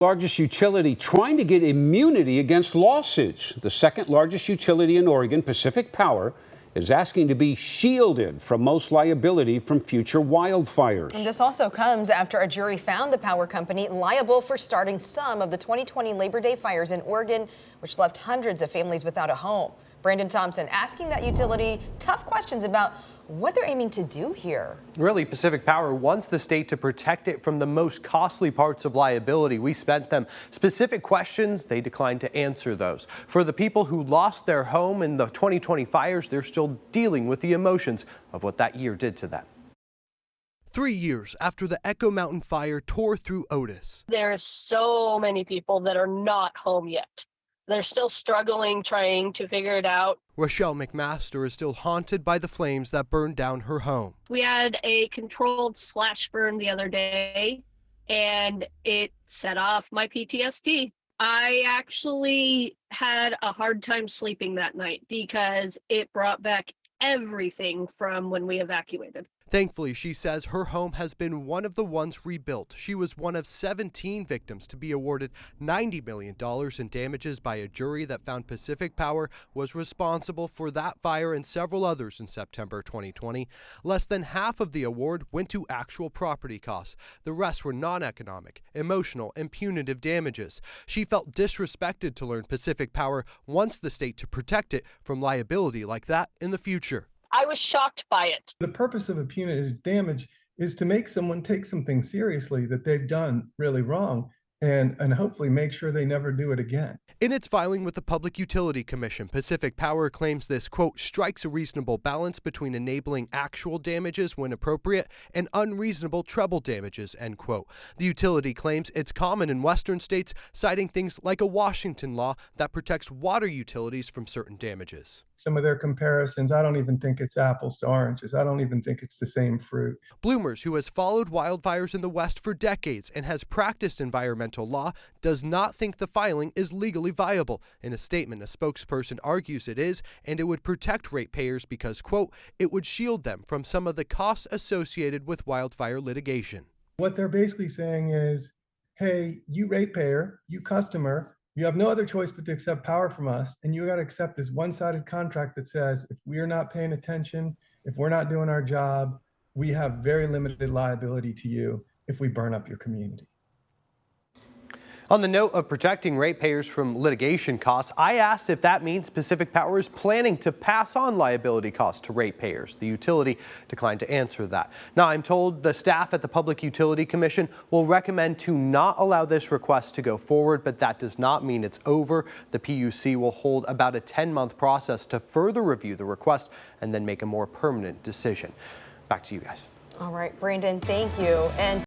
Largest utility trying to get immunity against lawsuits. The second largest utility in Oregon, Pacific Power, is asking to be shielded from most liability from future wildfires. And this also comes after a jury found the power company liable for starting some of the 2020 Labor Day fires in Oregon, which left hundreds of families without a home. Brandon Thompson asking that utility tough questions about what they're aiming to do here. Really, Pacific Power wants the state to protect it from the most costly parts of liability. We sent them specific questions. They declined to answer those. For the people who lost their home in the 2020 fires, they're still dealing with the emotions of what that year did to them. 3 years after the Echo Mountain fire tore through Otis. There are so many people that are not home yet. They're still struggling, trying to figure it out. Rochelle McMaster is still haunted by the flames that burned down her home. We had a controlled slash burn the other day, and it set off my PTSD. I actually had a hard time sleeping that night because it brought back everything from when we evacuated. Thankfully, she says her home has been one of the ones rebuilt. She was one of 17 victims to be awarded $90 million in damages by a jury that found Pacific Power was responsible for that fire and several others in September 2020. Less than half of the award went to actual property costs. The rest were non-economic, emotional, and punitive damages. She felt disrespected to learn Pacific Power wants the state to protect it from liability like that in the future. I was shocked by it. The purpose of a punitive damage is to make someone take something seriously that they've done really wrong and hopefully make sure they never do it again. In its filing with the Public Utility Commission, Pacific Power claims this, quote, strikes a reasonable balance between enabling actual damages when appropriate and unreasonable treble damages, end quote. The utility claims it's common in Western states, citing things like a Washington law that protects water utilities from certain damages. Some of their comparisons, I don't even think it's apples to oranges. I don't even think it's the same fruit. Bloomers, who has followed wildfires in the West for decades and has practiced environmental law, does not think the filing is legally viable. In a statement, a spokesperson argues it is, and it would protect ratepayers because, quote, it would shield them from some of the costs associated with wildfire litigation. What they're basically saying is, hey, you ratepayer, you customer, you have no other choice but to accept power from us, and you got to accept this one-sided contract that says if we are not paying attention, if we're not doing our job, we have very limited liability to you if we burn up your community. On the note of protecting ratepayers from litigation costs, I asked if that means Pacific Power is planning to pass on liability costs to ratepayers. The utility declined to answer that. Now, I'm told the staff at the Public Utility Commission will recommend to not allow this request to go forward, but that does not mean it's over. The PUC will hold about a 10-month process to further review the request and then make a more permanent decision. Back to you guys. All right, Brandon, thank you. And